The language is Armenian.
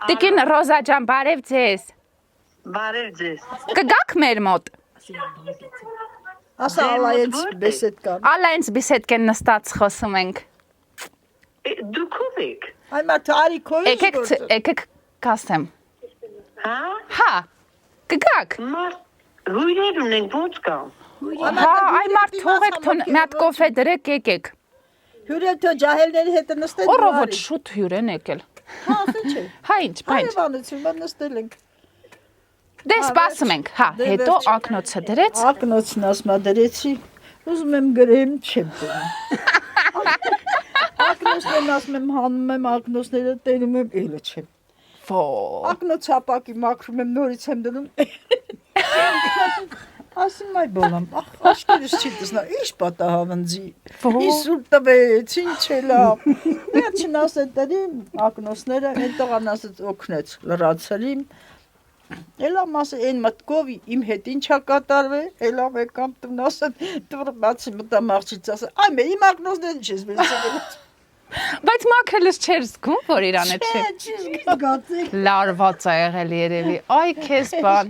Տիկին Ռոզա ջան, բարև ձեզ։ Բարև ձեզ։ Կգաք մեր մոտ։ Ասա ալայենց բեսեդկան։ Ալայենց բիսեդկեն նստած խոսում ենք։ Դուք ով եք։ Այ մա տարի քոյ Եկեք կասեմ։ Հա։ Հա։ Կգաք։ Հույրեր ունենք ո՞նց կա։ Հա, այ մարդ թողեք մի հատ կոֆե դրեք եկեք։ Հյուրեթո ջահելների հետ նստել։ Օրովոտ շուտ հյուր են եկել։ Հա, ասեցի։ Հա, ինչ, բայց։ Այվանություն, մա նստել ենք։ Դե սպասում ենք, հա, հետո ակնոցը դրեց։ Ակնոցն ասմա դրեցի։ Ուզում եմ գրեմ, չեմ դնում։ Ակնոցներն ասում եմ հանում եմ, ակնոցները տենում եմ, էլը չեմ։ Ո։ Ակնոց հապակի մաքրում եմ, նորից եմ դնում։ Ասում այ բոլամ, աշկերս չի տեսնա, ինչ պատահավնձի, իսուր տվեց, ինչ է լավ, վերջին ասետ դրիմ, ակնոսները, են տղան ասեց օգնեց, լրացրիմ, էլամ ասե, են մտկով իմ հետ ինչա կատարվե, էլամ եկամ տուն ասեն, տվրը բացի մտամաղջից ասե, այ մե իմ ակնոսները չես վերցել։ Բայց մաքրելս չէր զգում, որ իրանը չէ։ Չի զգացեք։ Լարված ա եղել երևի, այ քեզ բան։